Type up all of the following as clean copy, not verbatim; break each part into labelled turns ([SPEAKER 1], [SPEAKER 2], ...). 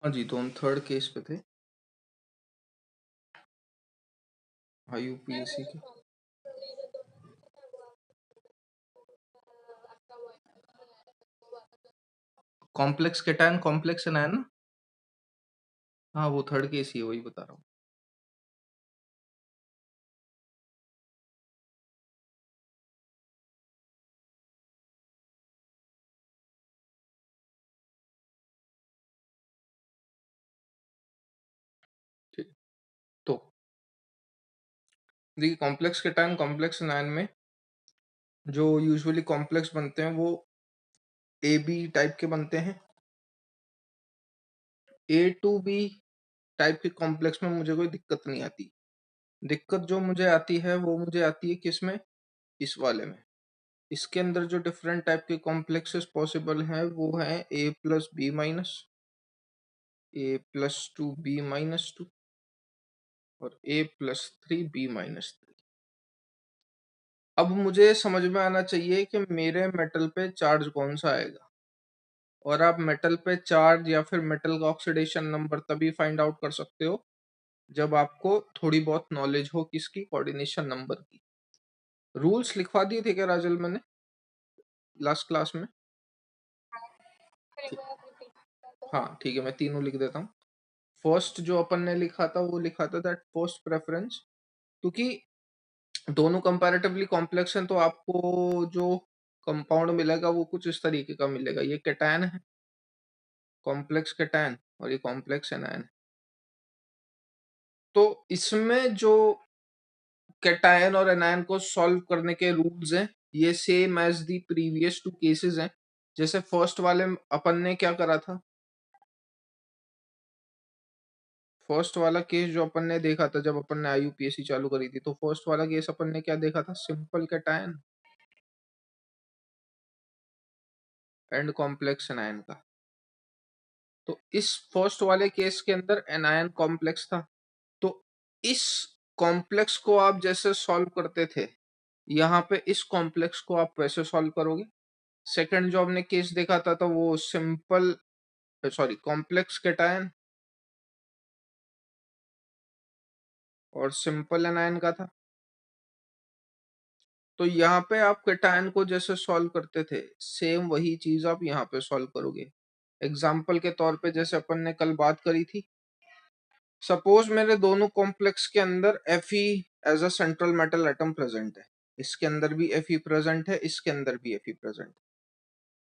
[SPEAKER 1] हाँ जी, तो हम थर्ड केस पे थे IUPAC के। कॉम्प्लेक्स केटायन कॉम्प्लेक्स एनायन ना? हाँ, वो थर्ड केस ही है, वही बता रहा हूँ। ठीक, तो देखिए कॉम्प्लेक्स केटायन कॉम्प्लेक्स एनायन में जो यूजुअली कॉम्प्लेक्स बनते हैं वो AB टाइप के बनते हैं। A to B टाइप के कॉम्प्लेक्स में मुझे कोई दिक्कत नहीं आती। दिक्कत जो मुझे आती है वो मुझे आती है किस में? इस वाले में। इसके अंदर जो डिफरेंट टाइप के कॉम्प्लेक्सेस पॉसिबल हैं वो है A+B-, A+2B-2 और A+3B-3। अब मुझे समझ में आना चाहिए कि मेरे मेटल पे चार्ज कौन सा आएगा, और आप मेटल पे चार्ज या फिर मेटल का ऑक्सीडेशन नंबर तभी फाइंड आउट कर सकते हो जब आपको थोड़ी बहुत नॉलेज हो किसकी? कोऑर्डिनेशन नंबर की। रूल्स लिखवा दिए थे क्या राजल मैंने लास्ट क्लास में? ठीक, हाँ ठीक है, मैं तीनों लिख देता हूँ। फर्स्ट जो अपन ने लिखा था वो लिखा था दैट फर्स्ट प्रेफरेंस, क्योंकि दोनों कंपैरेटिवली कॉम्प्लेक्स हैं तो आपको जो कंपाउंड मिलेगा वो कुछ इस तरीके का मिलेगा। ये कैटायन है, कॉम्प्लेक्स कैटायन, और ये कॉम्प्लेक्स एनायन है। तो इसमें जो कैटायन और एनायन को सॉल्व करने के रूल्स हैं ये same as the previous two cases हैं। जैसे फर्स्ट वाले में अपन ने क्या करा था, फर्स्ट वाला केस जो अपन ने देखा था जब अपन ने IUPAC चालू करी थी, तो फर्स्ट वाला केस अपन ने क्या देखा था? Simple cation and complex anion का। तो इस फर्स्ट वाले केस के अंदर एनायन कॉम्प्लेक्स था, तो इस कॉम्प्लेक्स को आप जैसे सॉल्व करते थे यहाँ पे इस कॉम्प्लेक्स को आप वैसे सॉल्व करोगे। सेकंड जो हमने केस देखा था तो वो सिंपल सॉरी कॉम्प्लेक्स कैटायन और सिंपल एनायन का था। तो यहाँ पे आप कैटायन को जैसे सॉल्व करते थे सेम वही चीज आप यहाँ पे सॉल्व करोगे। एग्जाम्पल के तौर पे जैसे अपन ने कल बात करी थी, सपोज मेरे दोनों कॉम्प्लेक्स के अंदर Fe as a central metal atom present है, इसके अंदर भी Fe प्रेजेंट है, इसके अंदर भी Fe प्रेजेंट है।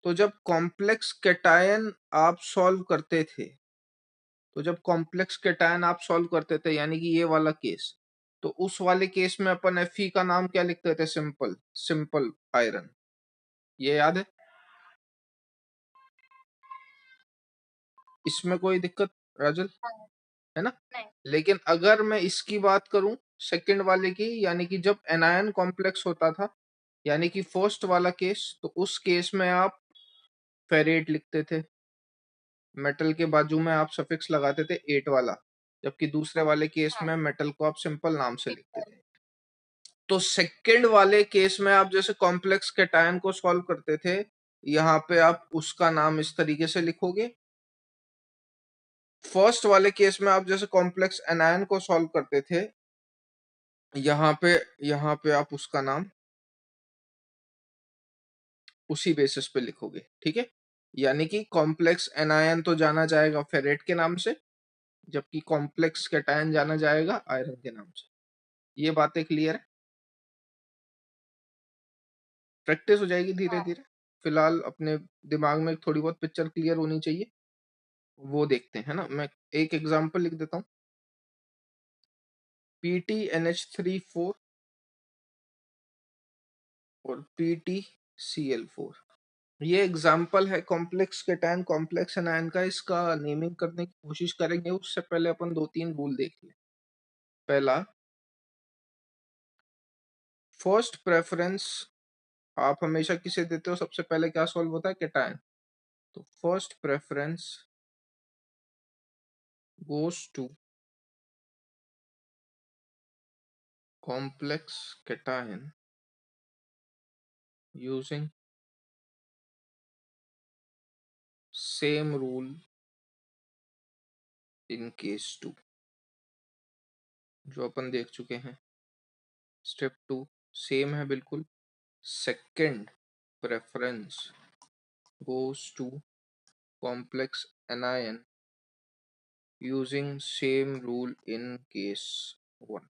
[SPEAKER 1] तो जब कॉम्प्लेक्स कैटायन आप सॉल्व करते थे, तो जब कॉम्प्लेक्स कैटायन आप सॉल्व करते थे यानी कि ये वाला केस, तो उस वाले केस में अपन Fe का नाम क्या लिखते थे? Simple, simple iron. ये याद है? इसमें कोई दिक्कत राजल है ना? लेकिन अगर मैं इसकी बात करूं सेकंड वाले की, यानी कि जब एनायन कॉम्प्लेक्स होता था यानी कि फर्स्ट वाला केस, तो उस केस में आप फेरेट लिखते थे, मेटल के बाजू में आप सफिक्स लगाते थे 8 वाला, जबकि दूसरे वाले केस में मेटल को आप सिंपल नाम से लिखते थे। तो सेकंड वाले केस में आप जैसे कॉम्प्लेक्स कैटायन को सॉल्व करते थे यहाँ पे आप उसका नाम इस तरीके से लिखोगे। फर्स्ट वाले केस में आप जैसे कॉम्प्लेक्स एनायन को सॉल्व करते थे यहाँ पे आप उसका नाम उसी बेसिस पे लिखोगे, ठीक है? यानी कि कॉम्प्लेक्स एनायन तो जाना जाएगा फेरेट के नाम से, जबकि कॉम्प्लेक्स कैटायन जाना जाएगा आयरन के नाम से। ये बातें क्लियर है? प्रैक्टिस हो जाएगी धीरे धीरे। फिलहाल अपने दिमाग में थोड़ी बहुत पिक्चर क्लियर होनी चाहिए, वो देखते हैं ना। मैं एक एग्जांपल लिख देता हूँ, PtNH3 4 और PtCl4। ये एग्जाम्पल है कॉम्प्लेक्स कैटायन कॉम्प्लेक्स एनायन का। इसका नेमिंग करने की कोशिश करेंगे, उससे पहले अपन दो तीन रूल देख लें। पहला, फर्स्ट प्रेफरेंस आप हमेशा किसे देते हो? सबसे पहले क्या सॉल्व होता है? कैटायन। तो first preference goes to complex cation using same rule in case 2 जो अपन देख चुके हैं। स्टेप 2 सेम है बिल्कुल। Second preference goes to complex anion using same rule in case 1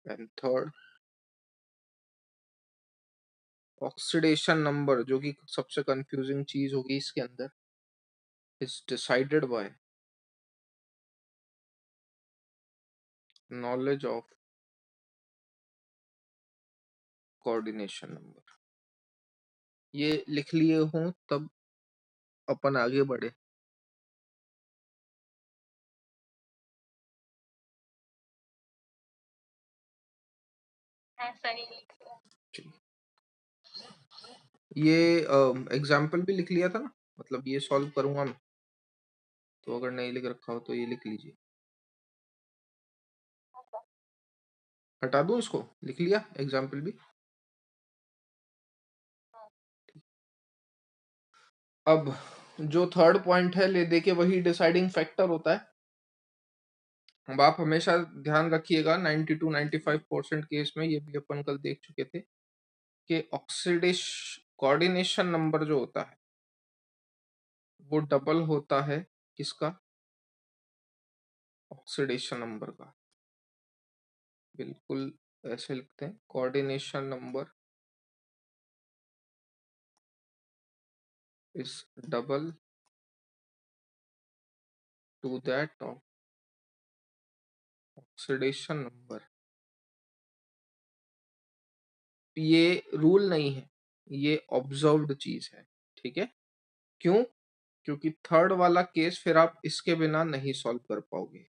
[SPEAKER 1] and third oxidation number जो कि सबसे कंफ्यूजिंग चीज होगी इसके अंदर is decided by knowledge of coordination number। ये लिख लिए हूं तब अपन आगे बढ़े। ये एग्जाम्पल भी लिख लिया था ना, मतलब ये सॉल्व करूंगा मैं, तो अगर नहीं लिख रखा हो तो ये लिख लीजिए। हटा दूं इसको, लिख लिया एग्जाम्पल भी। अब जो थर्ड पॉइंट है ले दे के वही डिसाइडिंग फैक्टर होता है। अब आप हमेशा ध्यान रखिएगा 90 to 95% केस में, ये भी अपन कल देख चुके थे कि ऑक्सीडेशन कोऑर्डिनेशन नंबर जो होता है वो डबल होता है किसका, ऑक्सीडेशन नंबर का। बिल्कुल ऐसे लिखते हैं, coordination number is double two that of oxidation number. ये रूल नहीं है, ये ऑब्जर्व्ड चीज है, ठीक है। क्यों? क्योंकि थर्ड वाला केस फिर आप इसके बिना नहीं सॉल्व कर पाओगे,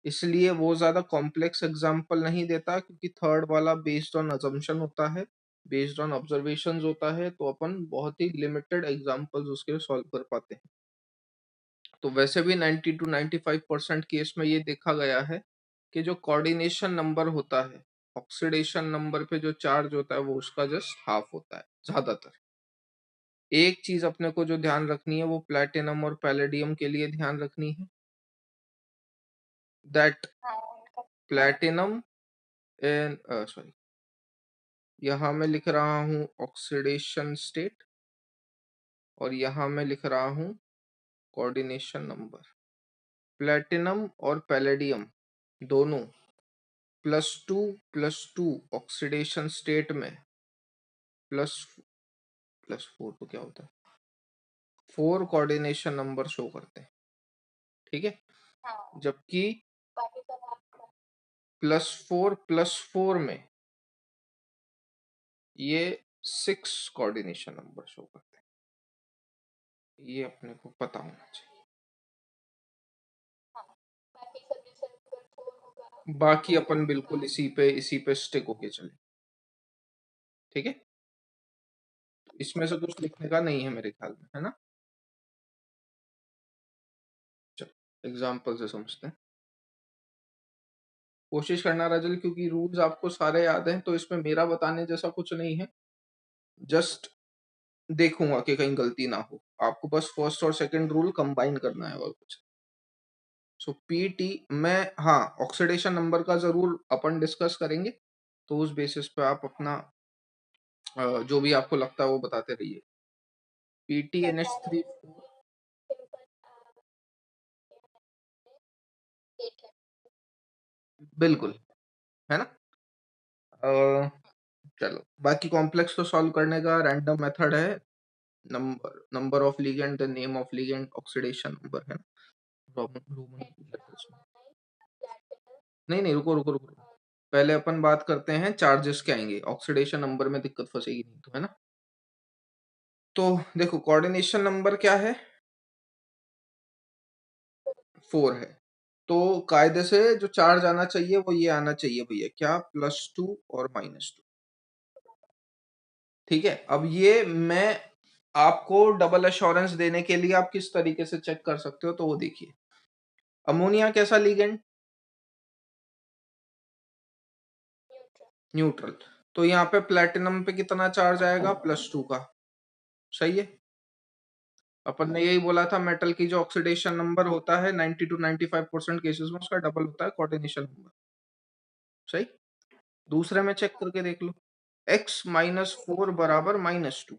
[SPEAKER 1] इसलिए वो ज्यादा कॉम्प्लेक्स एग्जांपल नहीं देता, क्योंकि थर्ड वाला बेस्ड ऑन अजम्पशन होता है, बेस्ड ऑन ऑब्जर्वेशंस होता है, तो अपन बहुत ही लिमिटेड एग्जांपल्स उसके सॉल्व कर पाते हैं। तो वैसे भी 90 to 95% केस में ये देखा गया है कि जो कोऑर्डिनेशन नंबर होता है, ऑक्सीडेशन नंबर पे जो चार्ज होता है वो उसका जस्ट हाफ होता है ज्यादातर। एक चीज अपने को जो ध्यान रखनी है वो प्लैटिनम और पैलेडियम के लिए ध्यान रखनी है, दैट प्लैटिनम एंड सॉरी, यहाँ मैं लिख रहा हूँ ऑक्सीडेशन स्टेट और यहाँ मैं लिख रहा हूँ कोऑर्डिनेशन नंबर। प्लैटिनम और पैलेडियम दोनों +2 ऑक्सीडेशन स्टेट में प्लस +4 तो क्या होता है, 4 कोऑर्डिनेशन नंबर शो करते हैं, ठीक है। जबकि +4 में ये 6 कोऑर्डिनेशन नंबर शो करते हैं, ये अपने को पता होना चाहिए। बाकी अपन बिल्कुल इसी पे स्टिक होके चले, ठीक है। इसमें से कुछ लिखने का नहीं है मेरे ख्याल में, है ना। चलो एग्जाम्पल से समझते हैं। कोशिश करना रजल, क्योंकि रूल्स आपको सारे याद हैं तो इसमें मेरा बताने जैसा कुछ नहीं है, जस्ट देखूंगा कि कहीं गलती ना हो। आपको बस फर्स्ट और सेकंड रूल कंबाइन करना है और कुछ। सो पीटी में, हाँ, ऑक्सीडेशन नंबर का जरूर अपन डिस्कस करेंगे, तो उस बेसिस पे आप अपना जो भी आपको लगता है वो बताते रहिए। PTNH3 बिल्कुल, है ना। चलो बाकी कॉम्प्लेक्स तो सॉल्व करने का रैंडम मेथड है, number of ligand, the name of ligand, oxidation number, है ना। रोमन रोमन लेटर्स में। नहीं नहीं, रुको रुको रुको, पहले अपन बात करते हैं चार्जेस क्या आएंगे, ऑक्सीडेशन नंबर में दिक्कत फंसेगी नहीं तो, है ना। तो देखो कोऑर्डिनेशन नंबर क्या है, 4 है। तो कायदे से जो चार्ज आना चाहिए वो ये आना चाहिए भैया, क्या, +2 और -2, ठीक है। अब ये मैं आपको डबल एश्योरेंस देने के लिए आप किस तरीके से चेक कर सकते हो, तो वो देखिए। अमोनिया कैसा लिगेंड, न्यूट्रल। तो यहाँ पे प्लेटिनम पे कितना चार्ज आएगा, +2 का, सही है। अपन ने यही बोला था, मेटल की जो ऑक्सीडेशन नंबर होता है 90 to 95% केसेस में उसका डबल होता है कोऑर्डिनेशन नंबर। सही। दूसरे में चेक करके देख लो, x -4 बराबर -2,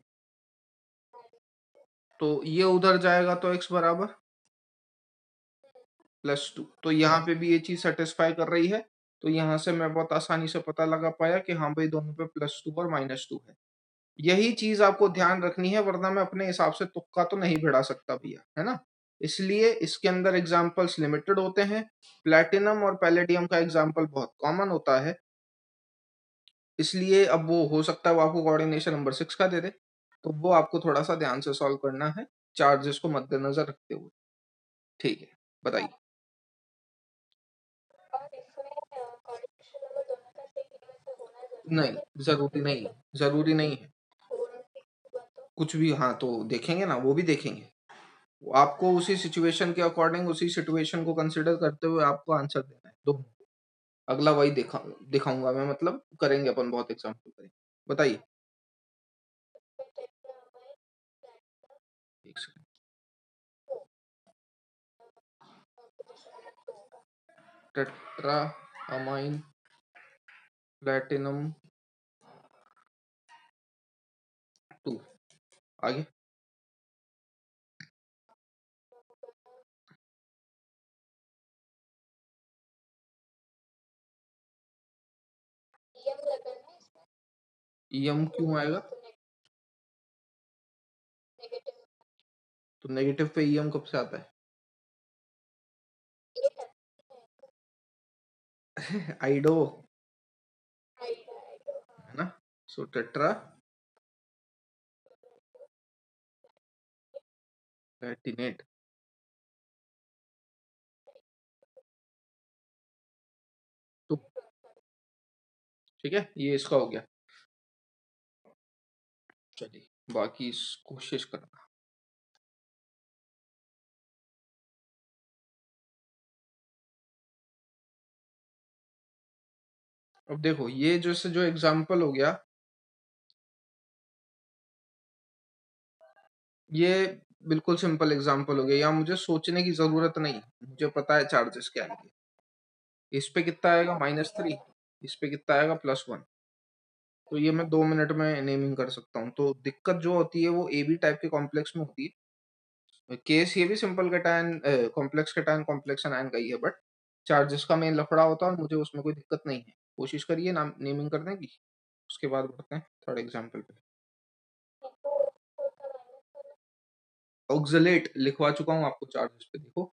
[SPEAKER 1] तो ये उधर जाएगा तो x बराबर +2, तो यहाँ पे भी ये चीज सेटिस्फाई कर रही है। तो यहाँ से मैं बहुत आसानी से पता लगा पाया कि हाँ भाई दोनों पे +2 और -2 है। यही चीज आपको ध्यान रखनी है, वरना मैं अपने हिसाब से तुक्का तो नहीं भिड़ा सकता भैया, है ना। इसलिए इसके अंदर एग्जाम्पल्स लिमिटेड होते हैं। प्लेटिनम और पैलेडियम का एग्जाम्पल बहुत कॉमन होता है, इसलिए अब वो हो सकता है वो आपको कोऑर्डिनेशन नंबर 6 का दे दे, तो वो आपको थोड़ा सा ध्यान से सॉल्व करना है, चार्जेस को मद्देनजर रखते हुए। ठीक है, बताइए। नहीं, जरूरी नहीं है, जरूरी नहीं है कुछ भी। हाँ तो देखेंगे ना, वो भी देखेंगे। वो आपको उसी सिचुएशन के अकॉर्डिंग, उसी सिचुएशन को कंसिडर करते हुए आपको आंसर देना है दो। अगला वही दिखाऊंगा मैं, मतलब करेंगे अपन, बहुत एग्जाम्पल करेंगे। बताइए। एक सेकंड। Tetra amine platinum 2। आगे। ईएम क्यों आएगा? तो नेगेटिव पे ईएम कब से आता है? आइडो, है ना। सो टेट्रा प्लेटिनेट 2। ठीक है, ये इसका हो गया। चलिए बाकी कोशिश करना। अब देखो ये जैसे जो एग्जाम्पल हो गया, ये बिल्कुल सिंपल एग्जाम्पल हो गया, यहाँ मुझे सोचने की जरूरत नहीं, मुझे पता है चार्जेस क्या आएंगे। इस पे कितना आएगा -3, इस पे कितना आएगा +1, तो ये मैं 2 मिनट में नेमिंग कर सकता हूँ। तो दिक्कत जो होती है वो ए बी टाइप के कॉम्प्लेक्स में होती है। केस ये भी simple cation complex cation complex anion का ही है, बट चार्जेस का मेन लफड़ा होता है और मुझे उसमें कोई दिक्कत नहीं है। कोशिश करिए नाम नेमिंग करने की, उसके बाद बढ़ते हैं थर्ड एग्जाम्पल पे। ऑक्सलेट लिखवा चुका हूँ आपको चार्जेस पे, देखो।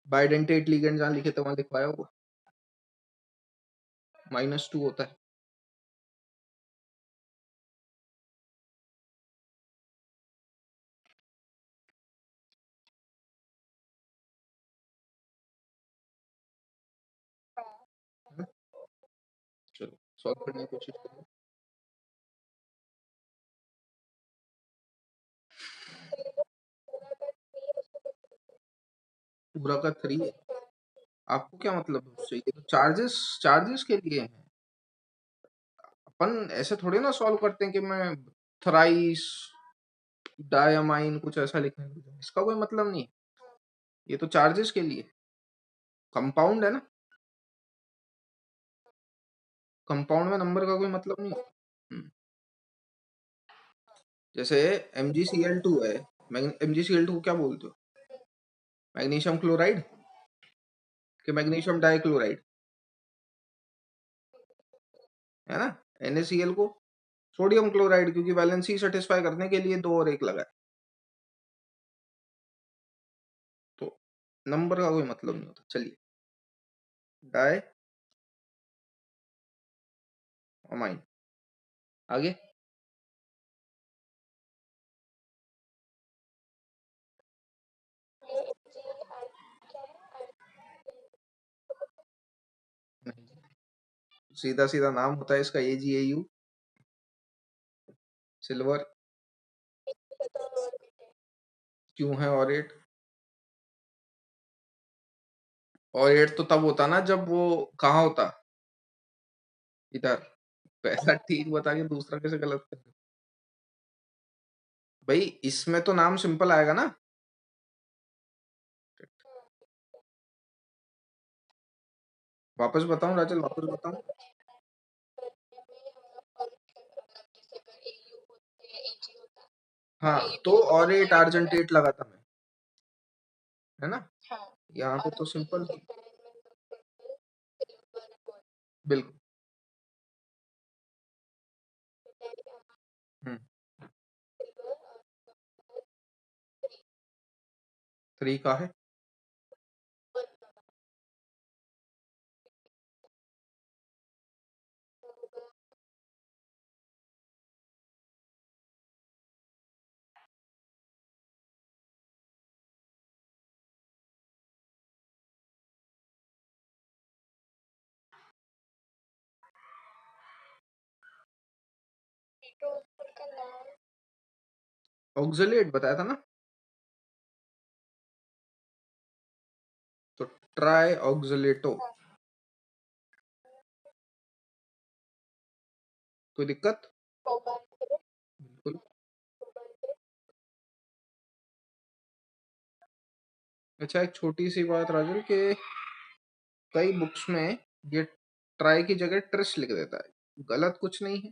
[SPEAKER 1] बाइडेंटेट लिगेंड जहाँ लिखे थे वहां लिखवाया होगा, -2 होता है। है ना? चलो सॉल्व करने की कोशिश करिए। पूरा का 3 है, आपको क्या मतलब है उससे? ये तो चार्जेस, चार्जेस के लिए है। अपन ऐसे थोड़ी ना सॉल्व करते हैं कि मैं थ्राइस डायमाइन कुछ ऐसा लिखने लग जाऊं, इसका कोई मतलब नहीं है। ये तो चार्जेस के लिए, कंपाउंड है ना, कंपाउंड में नंबर का कोई मतलब नहीं है। जैसे MgCl2 है, MgCl2 को क्या बोलते हो? मैग्नीशियम क्लोराइड कि मैग्नीशियम डाइक्लोराइड, है ना। NaCl को सोडियम क्लोराइड, क्योंकि वैलेंसी सेटिस्फाई करने के लिए 2 और 1 लगा है, तो नंबर का कोई मतलब नहीं होता। चलिए, डाई अमाइन, आगे। सीधा सीधा नाम होता है इसका AgAu, सिल्वर। क्यों है ऑरेट? ऑरेट तो तब होता ना जब वो कहाँ होता, इधर पहला ठीक बता के दूसरा कैसे गलत कर? भाई इसमें तो नाम सिंपल आएगा ना। वापस बताऊं राजल, वापस बताऊं? हाँ तो और एट आर्जेंटेट लगा था मैं, है ना? यहाँ पे तो सिंपल। बिल्कुल। हम्म। 3 का है। ऑक्सलेट बताया था ना, तो ट्राई ऑक्सलेटो। कोई दिक्कत? बिल्कुल। अच्छा एक छोटी सी बात राजल के कई बुक्स में ये ट्राई की जगह ट्रिस लिख देता है, गलत कुछ नहीं है,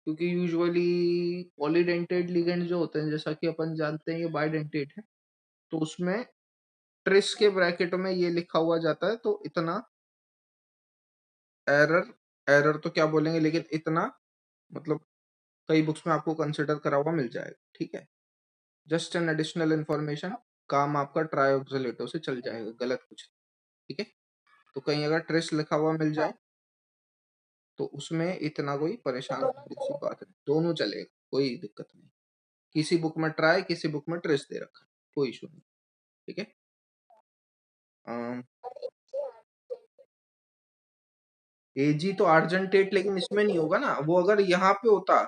[SPEAKER 1] क्योंकि यूजुअली पॉलीडेंटेट लिगेंड जो होते हैं जैसा कि अपन जानते हैं ये बाइडेंटेट है, तो उसमें ट्रिस के ब्रैकेट में ये लिखा हुआ जाता है, तो इतना एरर, एरर तो क्या बोलेंगे लेकिन इतना मतलब कई बुक्स में आपको कंसिडर करा हुआ मिल जाएगा, ठीक है? जस्ट एन एडिशनल इंफॉर्मेशन, काम आपका ट्राइऑक्सिलेटो से चल जाएगा, गलत कुछ नहीं, ठीक है? तो कहीं अगर ट्रेस लिखा हुआ मिल जाए तो उसमें इतना कोई परेशान होने की बात नहीं, दोनों चलेगा, कोई दिक्कत नहीं। किसी बुक में ट्राई, किसी बुक में ट्रेस दे रखा है, कोई इशू नहीं, ठीक है? एजी तो आर्जेंटेट, लेकिन इसमें नहीं होगा ना, वो अगर यहाँ पे होता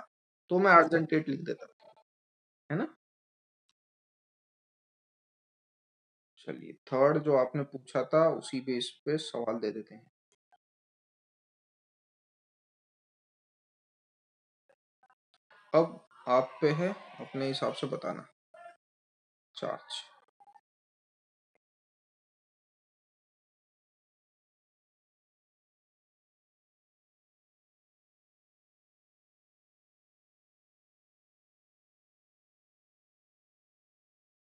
[SPEAKER 1] तो मैं आर्जेंटेट लिख देता, है ना? चलिए थर्ड जो आपने पूछा था उसी बेस पे सवाल दे देते हैं। अब आप पे है अपने हिसाब से बताना। चार्ज।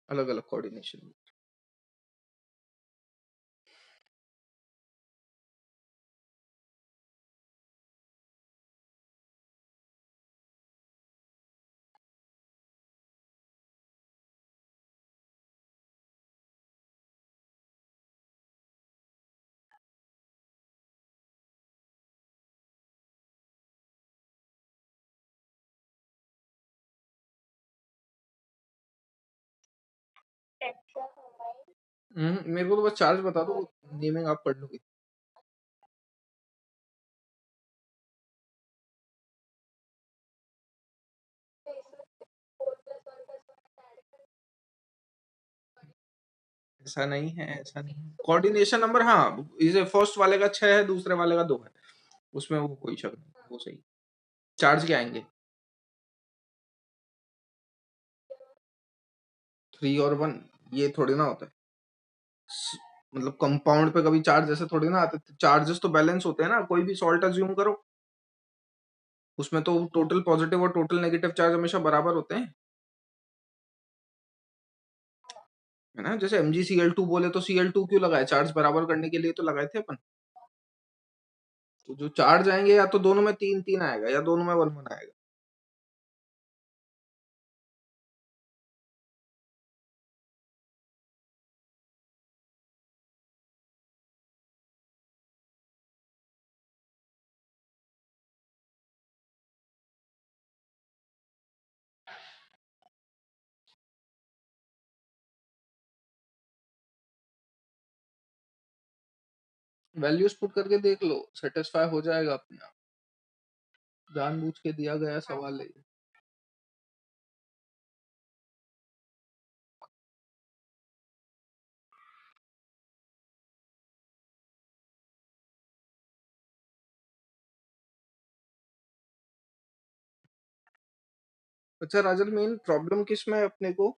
[SPEAKER 1] अलग अलग कोऑर्डिनेशन। मेरे को तो बस चार्ज बता दो, नेमिंग आप पढ़ लोगे। ऐसा नहीं है, ऐसा नहीं है, कोऑर्डिनेशन नंबर हाँ, इसे फर्स्ट वाले का 6 है, दूसरे वाले का 2 है, उसमें वो कोई शक नहीं, वो सही। चार्ज क्या आएंगे? 3 और 1, ये थोड़ी ना होता है। मतलब कंपाउंड पे कभी चार्ज ऐसे थोड़ी ना आते, चार्जेस तो बैलेंस होते हैं ना, कोई भी सॉल्ट अज्यूम करो, उसमें तो टोटल पॉजिटिव और टोटल नेगेटिव चार्ज हमेशा बराबर होते हैं, है ना? जैसे MgCl2 बोले तो Cl2 क्यों लगाए? चार्ज बराबर करने के लिए तो लगाए थे अपन। तो जो चार्ज आएंगे या तो दोनों में 3 3 आएगा या दोनों में 1 1 आएगा। वैल्यूज पुट करके देख लो, सेटिस्फाई हो जाएगा अपने आप, जानबूझ के दिया गया सवाल है। अच्छा राजल, मेन प्रॉब्लम किस में है अपने को?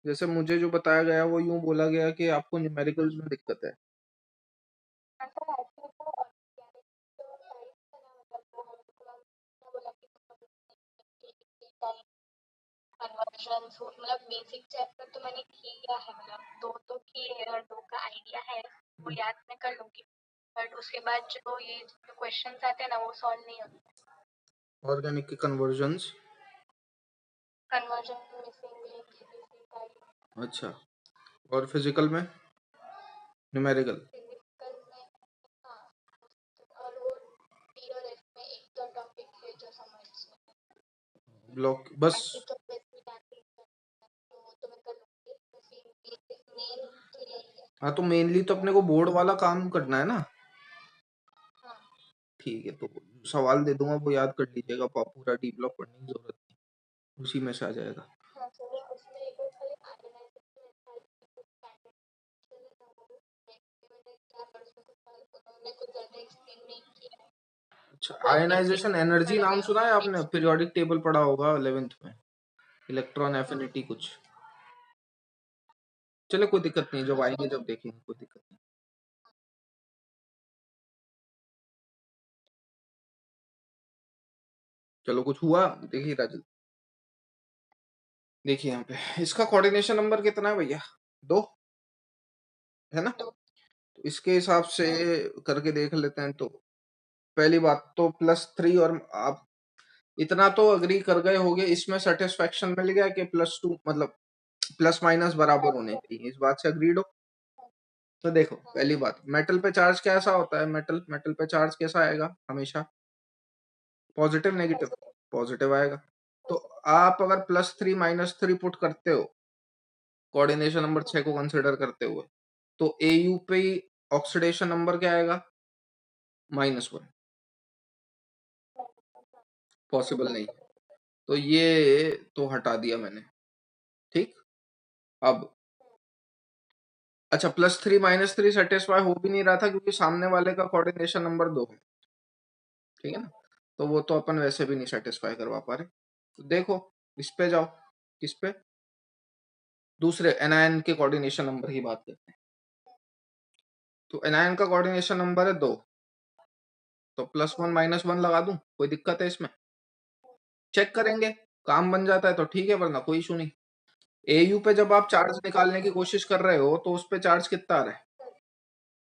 [SPEAKER 1] जैसे मुझे जो बताया गया वो यूं बोला गया कि आपको न्यूमेरिकल्स में दिक्कत है।
[SPEAKER 2] कन्वर्जन मतलब बेसिक चैप्टर तो मैंने किया है, मतलब दो तो किए हैं और दो का आइडिया है, वो याद मैं कर लूंगी। बट उसके बाद जो ये जो क्वेश्चंस आते हैं ना, वो सॉल्व नहीं होते।
[SPEAKER 1] ऑर्गेनिक के कन्वर्जन्स।
[SPEAKER 2] Conversion missing.
[SPEAKER 1] अच्छा, और फिजिकल में न्यूमेरिकल।
[SPEAKER 2] फिजिकल में हाँ, और वो डी और एफ में एक तो टॉपिक है जो समझ में,
[SPEAKER 1] ब्लॉक बस।
[SPEAKER 2] बाकी तो बेसिक आती है, तो वो तो मैं कर लूंगी। मेन तो यही है।
[SPEAKER 1] हाँ, तो मेनली तो अपने को बोर्ड वाला काम करना है ना।
[SPEAKER 2] हाँ
[SPEAKER 1] ठीक है, तो सवाल दे दूंगा, वो याद कर लीजिएगा, पूरा डी ब्लॉक पढ़ने की जरूरत नहीं, उसी में से आ जाएगा।
[SPEAKER 2] हाँ, तो वो उसमें एक और खाली आर्गेनाइजेशन मैंने क्या परसों से उन्होंने कुछ ज्यादा एक्सप्लेन नहीं किया।
[SPEAKER 1] अच्छा,
[SPEAKER 2] वही बेसिक
[SPEAKER 1] आयनाइजेशन एनर्जी
[SPEAKER 2] मतलब
[SPEAKER 1] नाम सुना है आपने?
[SPEAKER 2] नेक्स्ट
[SPEAKER 1] पीरियोडिक टेबल पढ़ा होगा 11th में, इलेक्ट्रॉन एफिनिटी कुछ। चलो कोई दिक्कत नहीं, जब आएंगे जब देखेंगे, कोई दिक्कत नहीं। चलो, कुछ हुआ? देखिए राजल, देखिए यहाँ पे इसका कोऑर्डिनेशन नंबर कितना है भैया? 2 है ना? तो इसके हिसाब से करके देख लेते हैं। तो पहली बात तो +3, और आप इतना तो अग्री कर गए होगे, इसमें सेटिस्फेक्शन मिल गया कि +2 मतलब प्लस माइनस बराबर होने चाहिए, इस बात से अग्रीड हो? तो देखो, पहली बात, मेटल पे चार्ज कैसा होता है? मेटल मेटल पे चार्ज कैसा आएगा हमेशा? Positive negative? पॉजिटिव आएगा। तो आप अगर +3 -3 पुट करते हो कोऑर्डिनेशन नंबर 6 को कंसिडर करते हुए, तो AU पे ऑक्सीडेशन नंबर क्या आएगा? -1। पॉसिबल नहीं। तो ये तो हटा दिया मैंने। ठीक। अब अच्छा, +3 -3 सेटिस्फाई हो भी नहीं रहा था क्योंकि सामने वाले का कोऑर्डिनेशन नंबर 2 है। ठीक है ना? तो वो तो अपन वैसे भी नहीं सेटिस्फाई करवा पा रहे। तो देखो, इस पे जाओ। किस पे? दूसरे एनायन के कोऑर्डिनेशन नंबर की बात करते हैं। तो एनायन का कोऑर्डिनेशन नंबर है 2, तो +1 -1 लगा दूं? कोई दिक्कत है इसमें? चेक करेंगे, काम बन जाता है तो ठीक है, वरना कोई इशू नहीं। AU पे जब आप चार्ज निकालने की कोशिश कर रहे हो तो उस पे चार्ज कितना आ रहा है?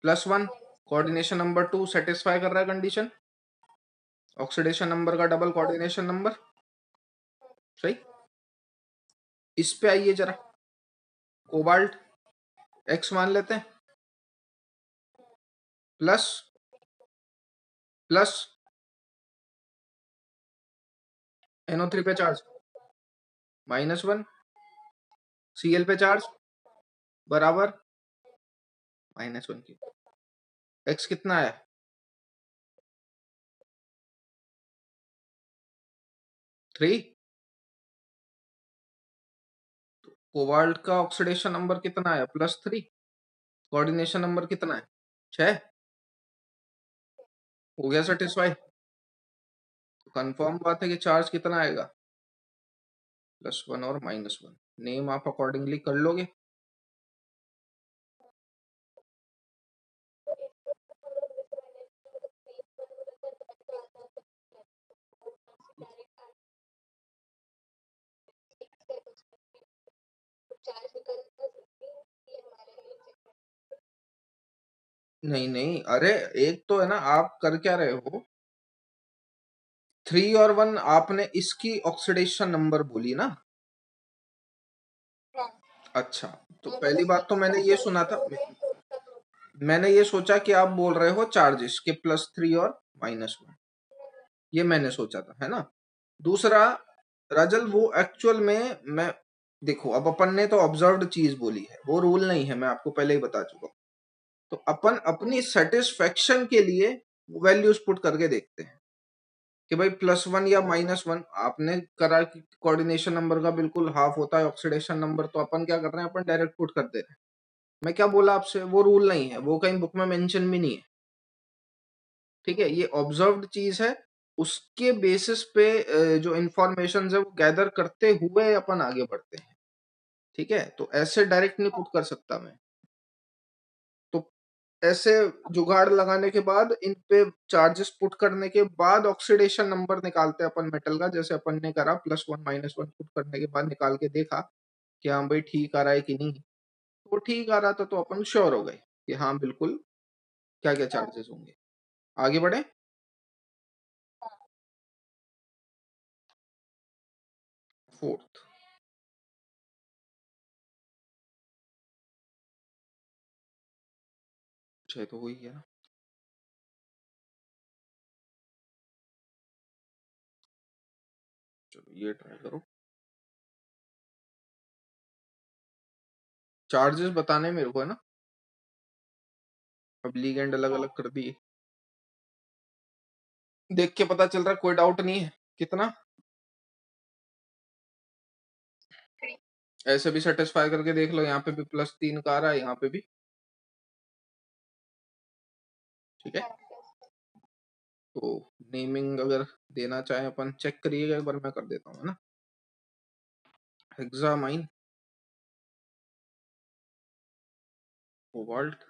[SPEAKER 1] +1। कोऑर्डिनेशन नंबर 2 सेटिस्फाई कर रहा है कंडीशन, ऑक्सीडेशन नंबर का डबल कोऑर्डिनेशन नंबर। सही। इस पे आइए जरा, कोबाल्ट X मान लेते हैं, प्लस प्लस NO3 पे चार्ज -1, Cl पे चार्ज बराबर -1 की। X कितना है? 3। कोबाल्ट का ऑक्सीडेशन नंबर कितना है? +3। कोऑर्डिनेशन नंबर कितना है? 6। हो गया सेटिस्फाई। तो कंफर्म बात है कि चार्ज कितना आएगा? +1 और -1। नेम आप अकॉर्डिंगली कर लोगे। नहीं नहीं, अरे एक तो है ना, आप कर क्या रहे हो? 3 और 1 आपने इसकी ऑक्सीडेशन नंबर बोली ना? अच्छा, तो पहली बात तो मैंने ये सुना था, मैंने ये सोचा कि आप बोल रहे हो चार्जेस के +3 और -1, ये मैंने सोचा था, है ना? दूसरा राजल, वो एक्चुअल में मैं, देखो अब अपन ने तो ऑब्जर्व्ड चीज बोली है, वो रूल नहीं है, मैं आपको पहले ही बता चुका हूं। तो अपन अपनी सेटिस्फेक्शन के लिए वैल्यूज पुट करके देखते हैं कि भाई +1 या -1 आपने करा कि कोऑर्डिनेशन नंबर का बिल्कुल हाफ होता है ऑक्सीडेशन नंबर, तो अपन क्या कर रहे हैं? अपन डायरेक्ट पुट कर दे रहे हैं। मैं क्या बोला आपसे? वो रूल नहीं है, वो कहीं बुक में मेंशन भी नहीं है। ठीक है, ये ऑब्जर्व्ड चीज है, उसके बेसिस पे जो इंफॉर्मेशन है वो गैदर करते हुए अपन आगे बढ़ते हैं। ठीक है, तो ऐसे डायरेक्ट नहीं पुट कर सकता मैं। तो ऐसे जुगाड़ लगाने के बाद इन पे चार्जेस पुट करने के बाद ऑक्सीडेशन नंबर निकालते हैं अपन मेटल का, जैसे अपन ने करा +1 -1 पुट करने के बाद निकाल के देखा कि हाँ भाई ठीक आ रहा है कि नहीं। तो ठीक आ रहा था तो अपन श्योर हो गए कि हाँ बिल्कुल क्या क्या चार्जेस होंगे। आगे बढ़े। फोर्थ, छह तो हो ही गया ना। चलो ये ट्राई करो। चार्जेस बताने मेरे को है ना, अब लीगेंड अलग अलग कर दिए, देख के पता चल रहा है, कोई डाउट नहीं है। कितना
[SPEAKER 2] 3
[SPEAKER 1] ऐसे भी सेटिस्फाई करके देख लो, यहाँ पे भी +3 का आ रहा है, यहाँ पे भी। ठीक है, तो नेमिंग अगर देना चाहे अपन चेक करिएगा एक बार, मैं कर देता हूँ है ना। हेक्सामाइन, कोबाल्ट,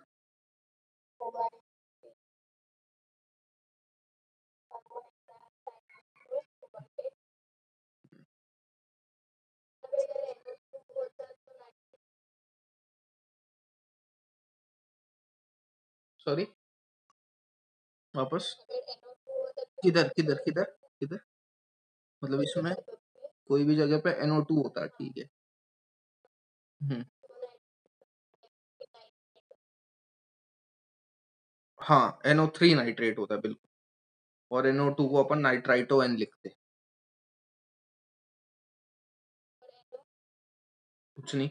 [SPEAKER 1] सॉरी वापस, किधर किधर किधर किधर, मतलब इसमें कोई भी जगह पे NO2 होता है, ठीक है। हम्म, हाँ NO3 नाइट्रेट होता है बिल्कुल, और NO2 को अपन नाइट्राइटो N लिखते हैं। कुछ नहीं,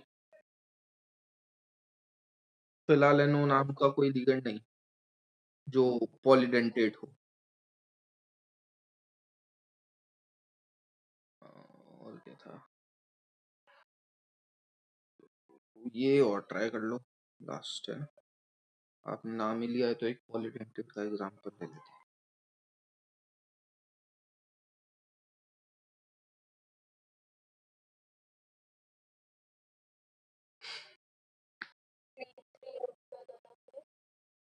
[SPEAKER 1] फिलहाल NO नाम का कोई लिगेंड नहीं जो पॉलीडेंटेट हो। और क्या था, ये और ट्राई कर लो, लास्ट है। आपने नाम ही लिया है तो एक पॉलीडेंटेट का एग्जांपल ले लेते हैं।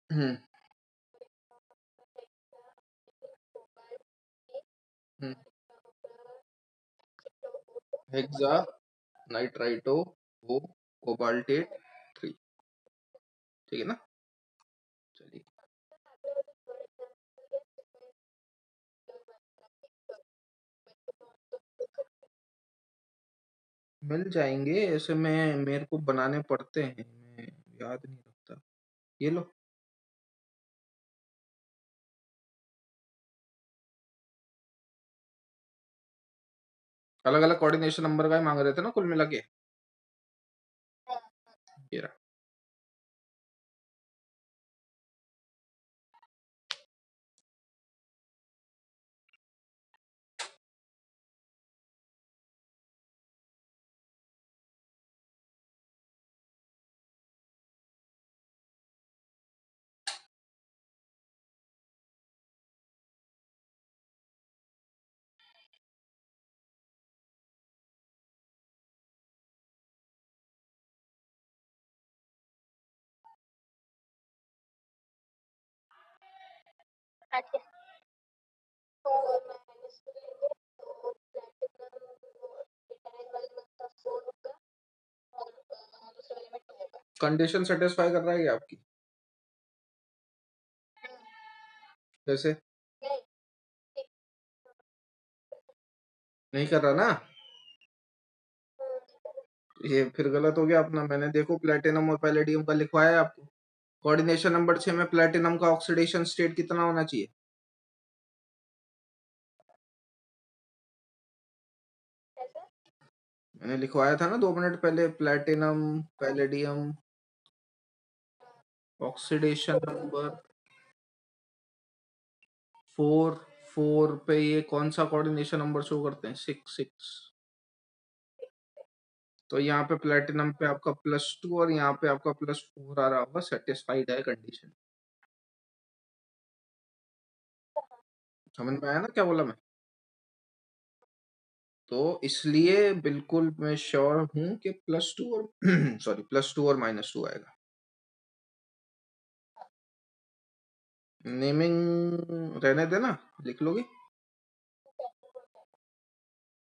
[SPEAKER 1] हम्म हम्म, हेक्सा नाइट्राइटो वो कोबाल्टेट 3, ठीक है ना। चलिए, मिल जाएंगे ऐसे में, मेरे को बनाने पड़ते हैं, मैं याद नहीं रखता। ये लो, अलग अलग कोऑर्डिनेशन नंबर का ही मांग रहे थे ना कुल मिला के। ये रहा।
[SPEAKER 2] अच्छा, तो मैं माइनस को लेंगे तो प्लैटिनम वो रिटायर्ड वाले में तो 4 होगा और दूसरे वाले में 2 होगा।
[SPEAKER 1] कंडीशन सेटिस्फाई कर रहा है क्या आपकी? कैसे?
[SPEAKER 2] नहीं,
[SPEAKER 1] नहीं कर रहा ना, ये फिर गलत हो गया अपना। मैंने देखो प्लेटिनम और पैलेडियम का लिखवाया है आपको, कोऑर्डिनेशन नंबर 6 में प्लेटिनम का ऑक्सीडेशन स्टेट कितना होना चाहिए?
[SPEAKER 2] ऐसा
[SPEAKER 1] मैंने लिखवाया था ना 2 मिनट पहले, प्लेटिनम पैलेडियम ऑक्सीडेशन नंबर 4, 4 पे ये कौन सा कोऑर्डिनेशन नंबर शो करते हैं? 6, 6। तो यहाँ पे प्लेटिनम पे आपका +2 और यहाँ पे आपका +4 आ रहा होगा, सेटिस्फाइड है कंडीशन। समझ में आया ना क्या बोला मैं? तो इसलिए बिल्कुल मैं श्योर हूं कि +2 और सॉरी +2 और -2 आएगा। नेमिंग रहने देना, लिख लोगे?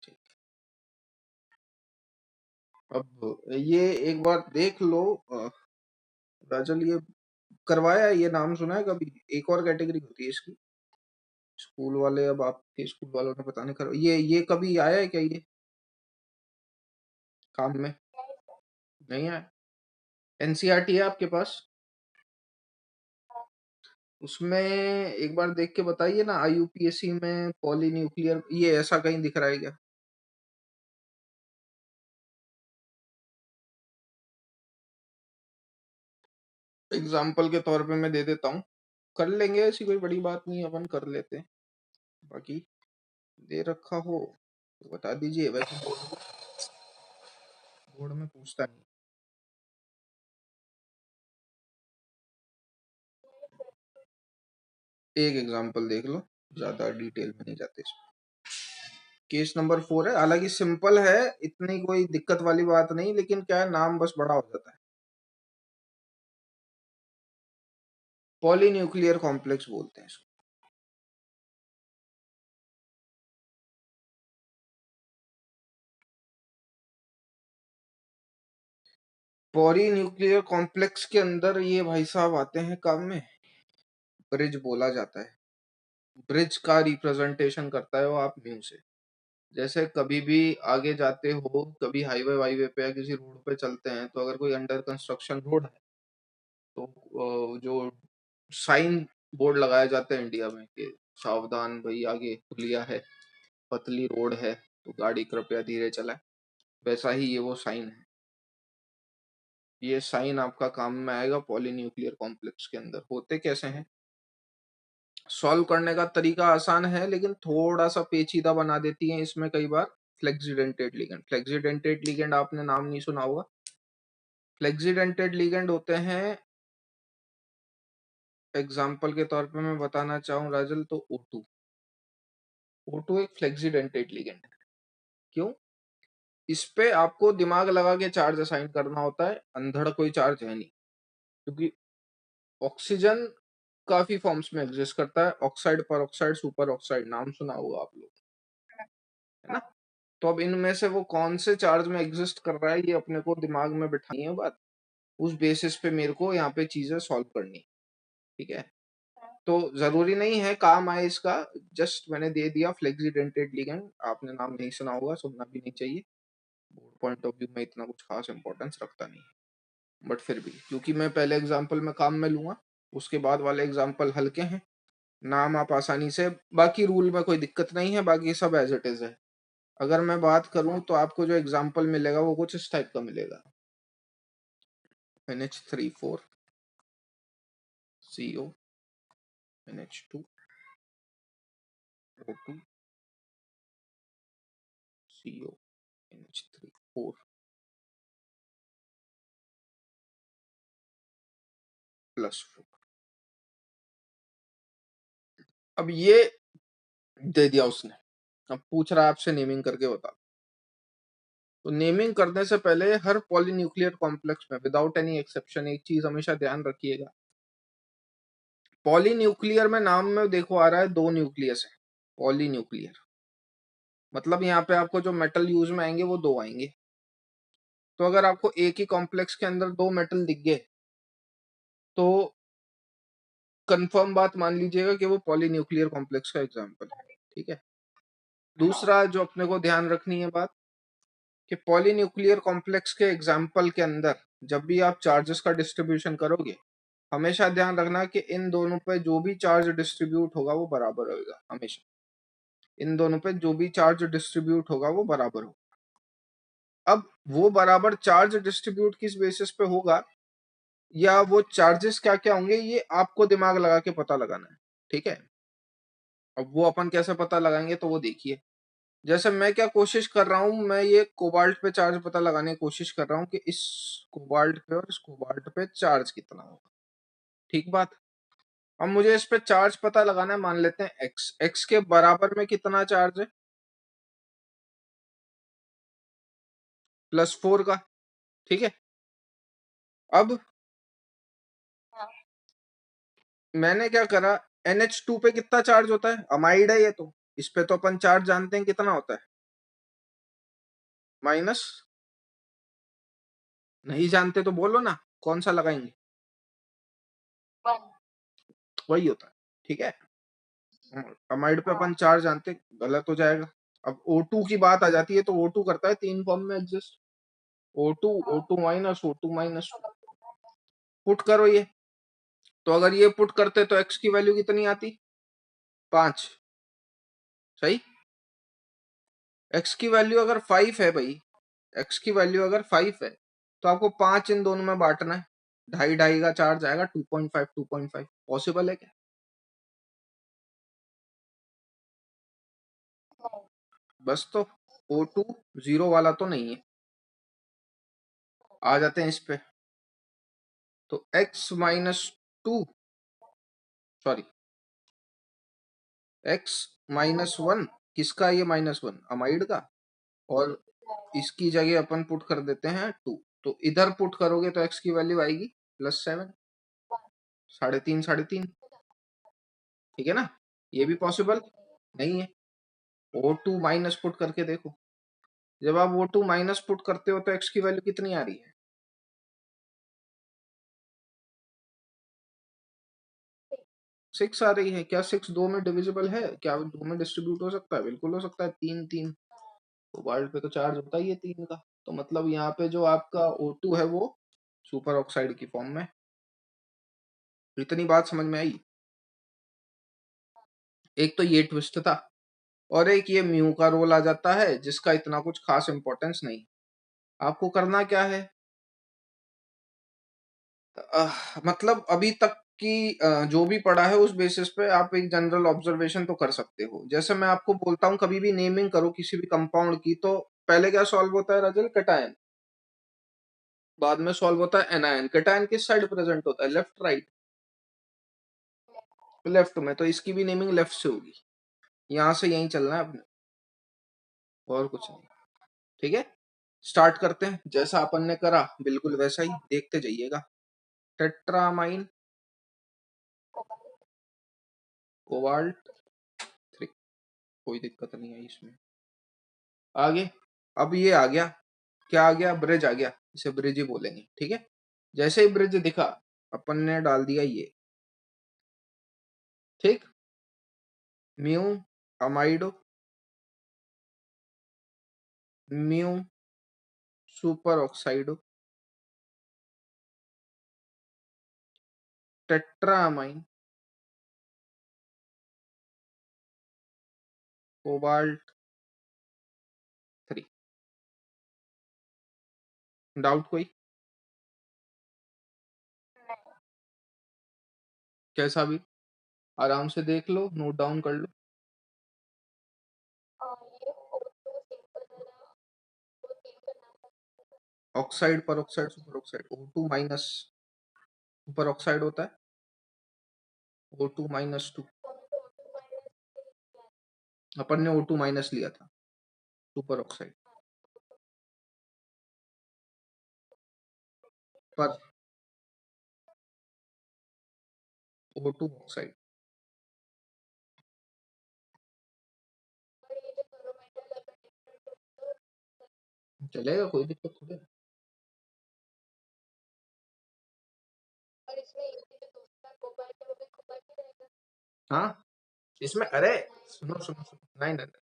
[SPEAKER 1] ठीक। अब ये एक बार देख लो राजल, ये करवाया है, ये नाम सुना है कभी? एक और कैटेगरी होती है इसकी, स्कूल वाले, अब आपके स्कूल वालों ने पता नहीं करो, ये कभी आया है क्या ये काम में? नहीं आया? एनसीईआरटी है आपके पास? उसमें एक बार देख के बताइए ना, आईयूपीएसी में पॉलीन्यूक्लियर ये ऐसा कहीं दिख रहा है क्या? एग्जाम्पल के तौर पे मैं दे देता हूँ, कर लेंगे, ऐसी कोई बड़ी बात नहीं, अपन कर लेते हैं। बाकी दे रखा हो तो बता दीजिए, वैसे बोर्ड में पूछता नहीं। एक एग्जाम्पल देख लो, ज्यादा डिटेल में नहीं जाते इसमें। केस नंबर 4 है, हालांकि सिंपल है, इतनी कोई दिक्कत वाली बात नहीं, लेकिन क्या है, नाम बस बड़ा हो जाता है। पॉलीन्यूक्लियर कॉम्प्लेक्स बोलते हैं इसको। पॉलीन्यूक्लियर कॉम्प्लेक्स के अंदर ये भाई साहब आते हैं काम में, ब्रिज बोला जाता है। ब्रिज का रिप्रेजेंटेशन करता है वो आप म्यू से। जैसे कभी भी आगे जाते हो, कभी हाईवे वाईवे पे या किसी रोड पे चलते हैं, तो अगर कोई अंडर कंस्ट्रक्शन रोड है तो जो साइन बोर्ड लगाया जाता है इंडिया में कि सावधान भाई, आगे पुलिया है, पतली रोड है, तो गाड़ी कृपया धीरे चलाए, वैसा ही ये वो साइन है। ये साइन आपका काम में आएगा पॉलीन्यूक्लियर कॉम्प्लेक्स के अंदर। होते कैसे हैं, सॉल्व करने का तरीका आसान है, लेकिन थोड़ा सा पेचीदा बना देती है इसमें कई बार फ्लेक्सीडेंटेड लिगेंड। फ्लेक्सीडेंटेड लिगेंड आपने नाम नहीं सुना होगा। फ्लेक्सीडेंटेड लिगेंड होते हैं, एग्जाम्पल के तौर पे मैं बताना चाहूँ राजल, तो O2। O2 एक फ्लेक्सीडेंटेड लिगेंड है। क्यों? इस पे आपको दिमाग लगा के चार्ज असाइन करना होता है, अंधड़ कोई चार्ज है नहीं। क्योंकि ऑक्सीजन काफी फॉर्म्स में एग्जिस्ट करता है, ऑक्साइड, पर ऑक्साइड, सुपर ऑक्साइड, नाम सुना होगा आप लोग, है ना? तो अब इनमें से वो कौन से चार्ज में एग्जिस्ट कर रहा है, ये अपने को दिमाग में बिठानी है बात। उस बेसिस पे मेरे को यहाँ पे चीजें सॉल्व करनी, ठीक है? तो जरूरी नहीं है काम आए इसका, जस्ट मैंने दे दिया फ्लेक्सीडेंटेड लिगेंड, आपने नाम नहीं सुना होगा, सुनना भी नहीं चाहिए, बोर्ड पॉइंट ऑफ व्यू में इतना कुछ खास इंपॉर्टेंस रखता नहीं है। बट फिर भी, क्योंकि मैं पहले एग्जाम्पल में काम में लूंगा, उसके बाद वाले एग्जाम्पल हल्के हैं, नाम आप आसानी से, बाकी रूल में कोई दिक्कत नहीं है, बाकी सब एज इट इज है। अगर मैं बात करूं तो आपको जो एग्जाम्पल मिलेगा वो कुछ इस टाइप का मिलेगा, NH3 4 CO NH2 O2 CO NH3 4 +4। अब ये दे दिया उसने, अब पूछ रहा है आपसे नेमिंग करके बता। तो नेमिंग करने से पहले हर पॉलीन्यूक्लियर कॉम्प्लेक्स में विदाउट एनी एक्सेप्शन एक चीज हमेशा ध्यान रखिएगा, पॉलीन्यूक्लियर में नाम में देखो आ रहा है 2 न्यूक्लियस है। पॉलीन्यूक्लियर मतलब यहाँ पे आपको जो मेटल यूज में आएंगे वो 2 आएंगे। तो अगर आपको एक ही कॉम्प्लेक्स के अंदर 2 मेटल दिख गए तो कंफर्म बात मान लीजिएगा कि वो पॉलीन्यूक्लियर कॉम्प्लेक्स का एग्जांपल है, ठीक है? दूसरा जो अपने को ध्यान रखनी है बात, कि पॉलीन्यूक्लियर कॉम्प्लेक्स के एग्जाम्पल के अंदर जब भी आप चार्जेस का डिस्ट्रीब्यूशन करोगे, हमेशा ध्यान रखना कि इन दोनों पे जो भी चार्ज डिस्ट्रीब्यूट होगा वो बराबर होगा। हमेशा इन दोनों पे जो भी चार्ज डिस्ट्रीब्यूट होगा वो बराबर होगा। अब वो बराबर चार्ज डिस्ट्रीब्यूट किस बेसिस पे होगा, या वो चार्जेस क्या क्या होंगे, ये आपको दिमाग लगा के पता लगाना है, ठीक है? अब वो अपन कैसे पता लगाएंगे तो वो देखिए। जैसे मैं क्या कोशिश कर रहा हूं, मैं ये कोबाल्ट पे चार्ज पता लगाने की कोशिश कर रहा हूं कि इस कोबाल्ट पे और इस कोबाल्ट पे चार्ज कितना होगा, ठीक बात? अब मुझे इस पे चार्ज पता लगाना है, मान लेते हैं एक्स, एक्स के बराबर में कितना चार्ज है, +4 का, ठीक है। अब
[SPEAKER 2] हाँ,
[SPEAKER 1] मैंने क्या करा, NH2 पे कितना चार्ज होता है, अमाइड है ये तो, इस पे तो अपन चार्ज जानते हैं कितना होता है, माइनस, नहीं जानते तो बोलो ना, कौन सा लगाएंगे,
[SPEAKER 2] 1।
[SPEAKER 1] वही होता है, ठीक है। अमाइड पे
[SPEAKER 2] हाँ,
[SPEAKER 1] अपन चार्ज जानते, गलत हो जाएगा। अब O2 की बात आ जाती है तो O2 करता है 3 फॉर्म में एग्जिस्ट, O2,
[SPEAKER 2] हाँ,
[SPEAKER 1] O2 minus, O2 minus, put करो ये, तो अगर ये पुट करते तो x की वैल्यू कितनी आती, 5, सही। x की वैल्यू अगर 5 है भाई, x की वैल्यू अगर 5 है तो आपको 5 इन दोनों में बांटना है, ढाई ढाई का चार्ज आएगा, 2.5 2.5, पॉसिबल है क्या,
[SPEAKER 2] नहीं,
[SPEAKER 1] बस तो O2 जीरो वाला तो नहीं है। आ जाते हैं इस पे, तो x minus 2, sorry x minus 1, किसका, ये -1 अमाइड का, और
[SPEAKER 2] नहीं,
[SPEAKER 1] इसकी जगह अपन पुट कर देते हैं 2, तो इधर पुट करोगे तो x की वैल्यू आएगी +7, 3.5 3.5, ठीक है ना, ये भी पॉसिबल नहीं है। O2 माइनस पुट करके देखो, जब आप O2 माइनस पुट करते हो तो x की वैल्यू कितनी आ रही है, 6 आ रही है। क्या 6 दो में डिविजिबल है, क्या दो में डिस्ट्रीब्यूट हो सकता है, बिल्कुल हो सकता है, 3 3, कोबाल्ट पे तो चार्ज होता ही है 3 का, तो मतलब यहाँ पे जो आपका O2 है वो सुपर ऑक्साइड की फॉर्म में। इतनी बात समझ में आई। एक तो ये ट्विस्ट था, और एक ये म्यू का रोल आ जाता है जिसका इतना कुछ खास इंपॉर्टेंस नहीं। आपको करना क्या है, मतलब अभी तक की जो भी पढ़ा है उस बेसिस पे आप एक जनरल ऑब्जर्वेशन तो कर सकते हो। जैसे मैं आपको बोलता हूँ कभी भी नेमिंग करो किसी भी कंपाउंड की, तो पहले क्या सॉल्व होता है रजल, कैटायन, बाद में सॉल्व होता है एनायन। कैटायन किस साइड प्रेजेंट होता है, लेफ्ट राइट, लेफ्ट में, तो इसकी भी नेमिंग लेफ्ट से होगी, यहां से यहीं चलना है अपने, और कुछ नहीं, ठीक है। स्टार्ट करते हैं, जैसा अपन ने करा बिल्कुल वैसा ही देखते जाइएगा। टेट्रामाइन, कोबाल्ट 3, कोई दिक्कत नहीं है इसमें। आगे, अब ये आ गया, क्या आ गया, ब्रिज आ गया, इसे ब्रिज ही बोलेंगे, ठीक है। जैसे ही ब्रिज दिखा अपन ने डाल दिया ये, ठीक, mu amido, mu super oxido, tetramine, cobalt 3। Doubt कोई,
[SPEAKER 2] नहीं।
[SPEAKER 1] कैसा भी आराम से देख लो, नोट डाउन कर लो।
[SPEAKER 2] और ये O2 सिंपल वाला, वो 3 का नाम था।
[SPEAKER 1] ऑक्साइड पर oxide super oxide, O2 minus super oxide होता है, O2 माइनस 2,
[SPEAKER 2] तो हमने तो O2 माइनस 3 किया।
[SPEAKER 1] अपन ने O2 माइनस लिया था, सुपर ऑक्साइड पर O2 ऑक्साइड,
[SPEAKER 2] और ये जो कोरोमेटल है डिफरेंट तो
[SPEAKER 1] चलेगा, कोई दिक्कत थोड़ी है।
[SPEAKER 2] और इसमें ये जो दूसरा कोबाल्ट है वो भी कोबाल्ट ही रहेगा।
[SPEAKER 1] हाँ, इसमें अरे
[SPEAKER 2] नहीं,
[SPEAKER 1] सुनो सुनो सुनो, नहीं नहीं नहीं,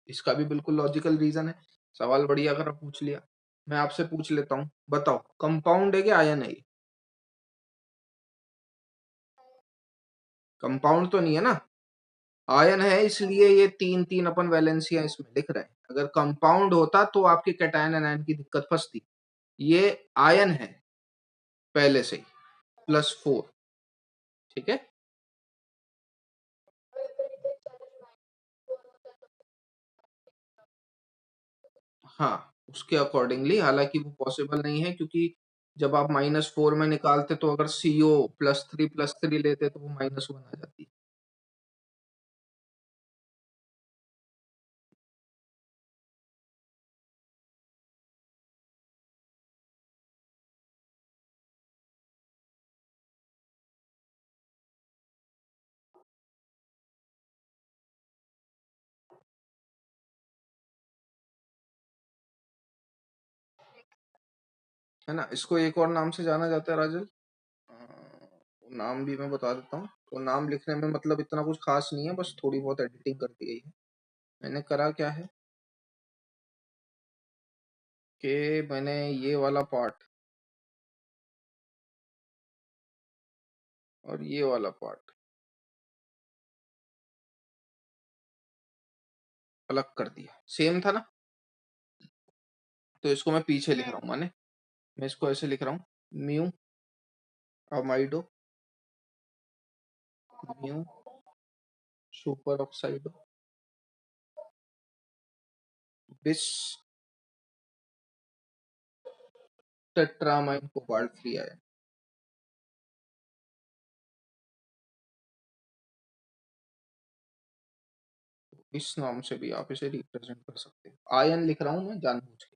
[SPEAKER 1] इसका भी बिल्कुल लॉजिकल रीजन है। सवाल बढ़िया अगर पूछ लिया, मैं आपसे पूछ लेता हूँ, बताओ कंपाउंड है कि आयन है ये, कंपाउंड तो नहीं है ना, आयन है, इसलिए ये 3 3 अपन वैलेंसियां इसमें लिख रहे हैं। अगर कंपाउंड होता तो आपके कैटायन एनायन की दिक्कत फंसती। ये आयन है पहले से ही, +4, ठीक है।
[SPEAKER 2] और अगर इधर चार्ज माइनस 4 होता तो
[SPEAKER 1] हाँ, उसके अकॉर्डिंगली, हालांकि वो पॉसिबल नहीं है क्योंकि जब आप -4 में निकालते तो अगर CO +3 लेते तो वो -1 आ जाती। है ना? इसको एक और नाम से जाना जाता है राजल। नाम भी मैं बता देता हूँ। तो नाम लिखने में मतलब इतना कुछ खास नहीं है, बस थोड़ी बहुत एडिटिंग कर दी गई है। मैंने करा क्या है कि मैंने ये वाला पार्ट और ये वाला पार्ट अलग कर दिया। सेम था ना? तो इसको मैं पीछे लिख रहा हूँ, माने मैं इसको ऐसे लिख रहा हूँ, म्यू अमाइडो म्यू सुपर ऑक्साइडो बिस टेट्रामाइन कोबाल्ट 3 आयन। इस नाम से भी आप इसे रिप्रेजेंट कर सकते हो। आयन लिख रहा हूँ मैं जानबूझ के।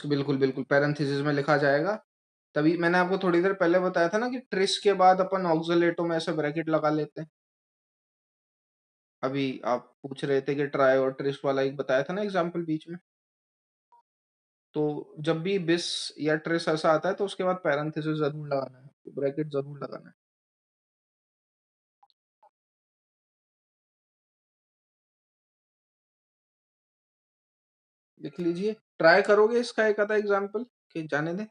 [SPEAKER 1] बिल्कुल बिल्कुल पैरेंथेसिस में लिखा जाएगा। तभी मैंने आपको थोड़ी देर पहले बताया था ना कि ट्रिस के बाद अपन ऑक्सलेटो में ऐसे ब्रैकेट लगा लेते हैं। अभी आप पूछ रहे थे कि ट्राई और ट्रिस वाला एक बताया था ना एग्जाम्पल बीच में। तो जब भी बिस या ट्रिस ऐसा आता है तो उसके बाद पैरेंथेसिस जरूर लगाना है, ब्रैकेट जरूर लगाना है। लिख लीजिए। ट्राई करोगे इसका एक आधा एग्जाम्पल कि जाने दें?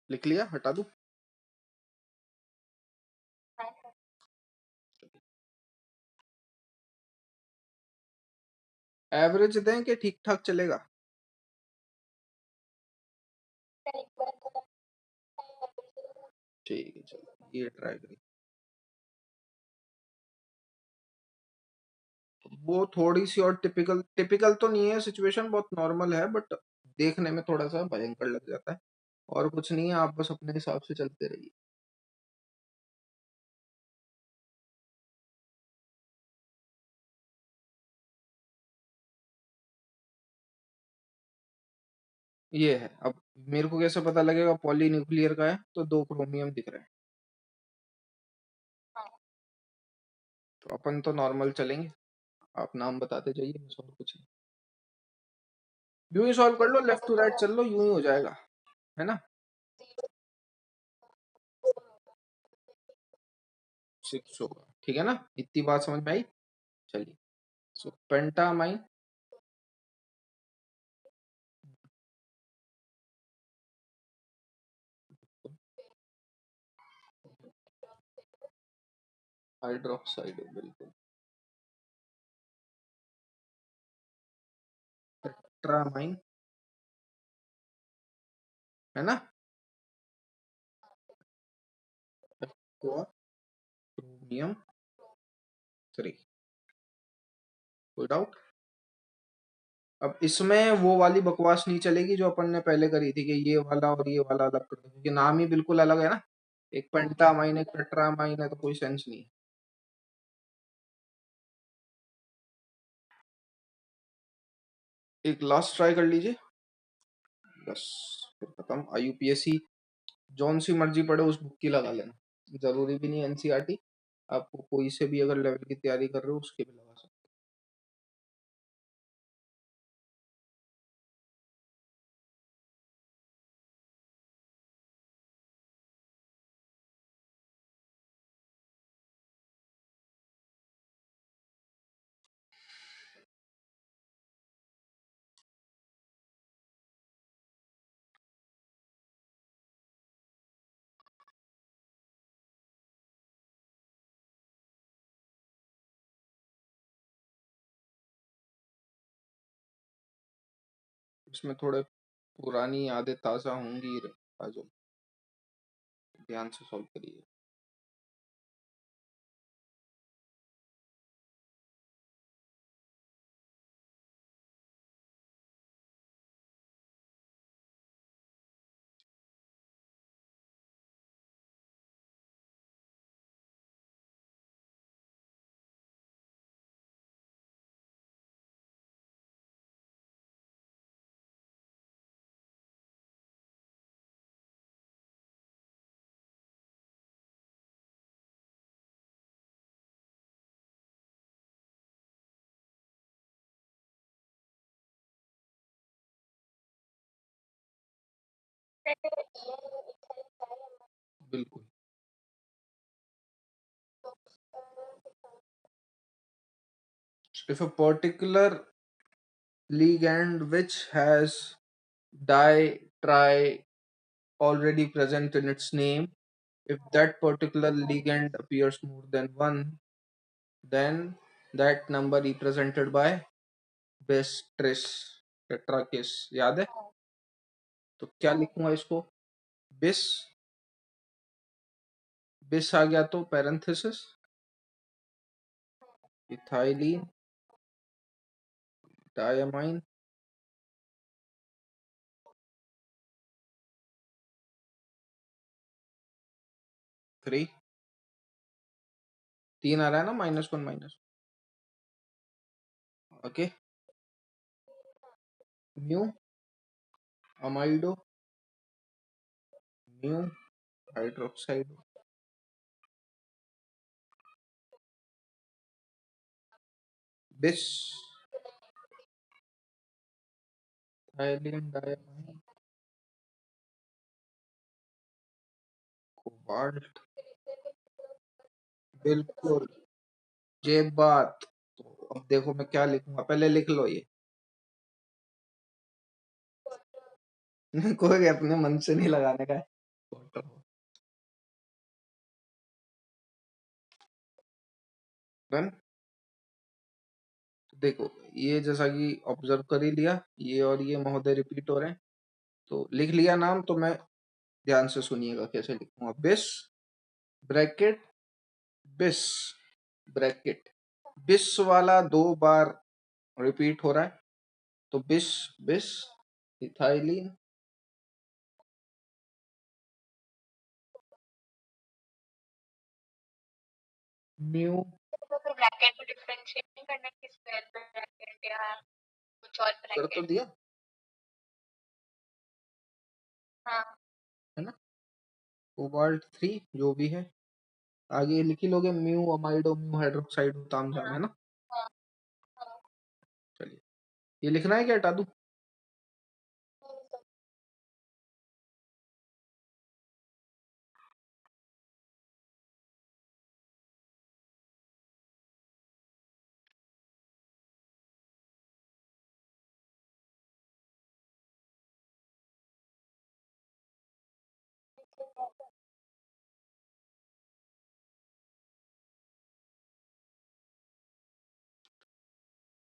[SPEAKER 1] लिख लिया? हटा दूं? एवरेज दें कि ठीक ठाक चलेगा? ठीक है, चलो ये ट्राई करिए। वो थोड़ी सी और टिपिकल टिपिकल तो नहीं है, सिचुएशन बहुत नॉर्मल है, बट देखने में थोड़ा सा भयंकर लग जाता है। और कुछ नहीं है, आप बस अपने हिसाब से चलते रहिए। ये है। अब मेरे को कैसे पता लगेगा पॉली न्यूक्लियर का है? तो 2 क्रोमियम दिख रहे हैं। तो अपन तो नॉर्मल चलेंगे, आप नाम बताते जाइए, बस और कुछ नहीं। यूं ही सॉल्व कर लो, लेफ्ट टू राइट चल लो, यूं ही हो जाएगा, है ना? 6 होगा, ठीक है ना? इतनी बात समझ में आई? चलिए। सो पेंटामाइन हाइड्रोक्साइड, बिल्कुल। टेट्रामाइन, है ना? क्रोमियम 3। कोई डाउट? अब इसमें वो वाली बकवास नहीं चलेगी जो अपन ने पहले करी थी कि ये वाला और ये वाला अलग कर दो, क्योंकि नाम ही बिल्कुल अलग है ना। एक पेंटामाइन एक टेट्रामाइन है, तो कोई सेंस नहीं है। एक लास्ट ट्राई कर लीजिए, बस फिर खत्म। IUPAC जौन सी मर्जी पड़े उस बुक की लगा लेना, जरूरी भी नहीं NCERT। आपको कोई से भी अगर लेवल की तैयारी कर रहे हो उसके भी लगा सकते इसमें थोड़े पुरानी यादें ताज़ा होंगी रे काजल, ध्यान से सॉल्व करिए। बिल्कुल। If a particular ligand which has di, tri already present in its name, if that particular ligand appears more than one, then that number represented by bis tris tetrakis। याद है? तो क्या लिखूंगा इसको? बिस, बिस आ गया तो पैरेंथेसिस इथाइलिन डायमाइन 3 3 आ रहा है ना, -1 minus. Okay, mu amido mu hydroxide बिस थाइलिन डायमाइन कोबाल्ट। बिल्कुल, ये बात। तो अब देखो मैं क्या लिखूंगा, पहले लिख लो ये। कोई अपने मन से नहीं लगाने का है। डन। देखो ये जैसा कि ऑब्जर्व कर ही लिया, ये और ये महोदय रिपीट हो रहे हैं, तो लिख लिया नाम। तो मैं ध्यान से सुनिएगा कैसे लिखूंगा। बिस ब्रैकेट बिस ब्रैकेट, बिस वाला 2 बार रिपीट हो रहा है, तो बिस बिस इथाइलिन म्यू।
[SPEAKER 2] ब्रैकेट को डिफरेंशिएट नहीं करना कि स्क्वायर ब्रैकेट या कुछ और
[SPEAKER 1] कर तो
[SPEAKER 2] ब्रैकेट।
[SPEAKER 1] दिया
[SPEAKER 2] हाँ,
[SPEAKER 1] है ना। कोबाल्ट 3 जो भी है, आगे लिख ही लोगे म्यू अमाइडो म्यू हाइड्रोक्साइड तामझाम, है ना।
[SPEAKER 2] हाँ, हाँ।
[SPEAKER 1] चलिए, ये लिखना है क्या, हटा दूं?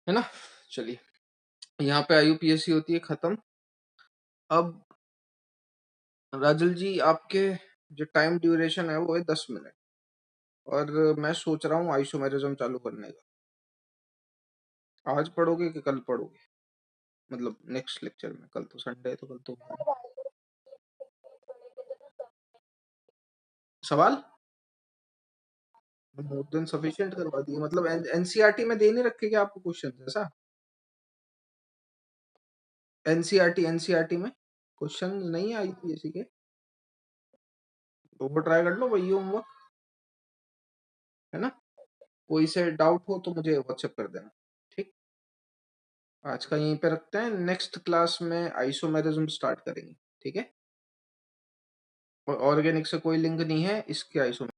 [SPEAKER 1] है ना। चलिए, यहाँ पे IUPAC होती है खत्म। अब राजल जी, आपके जो टाइम ड्यूरेशन है वो है 10 मिनट, और मैं सोच रहा हूँ आइसोमेरिज्म चालू करने का। आज पढ़ोगे कि कल पढ़ोगे? मतलब नेक्स्ट लेक्चर में। कल तो संडे है, तो कल तो सवाल मोर देन सफिशिएंट करवा दिए। मतलब एनसीईआरटी में दे नहीं रखे क्या आपको क्वेश्चन ऐसा? एनसीईआरटी में क्वेश्चन नहीं आई थी इसी के, तो वो ट्राई कर लो, वही होमवर्क है ना। कोई से डाउट हो तो मुझे व्हाट्सएप कर देना। ठीक, आज का यहीं पे रखते हैं, नेक्स्ट क्लास में आइसोमेरिज्म स्टार्ट करेंगे। ठीक है, और ऑर्गेनिक से कोई लिंक नहीं है इसके आइसोमेरिज्म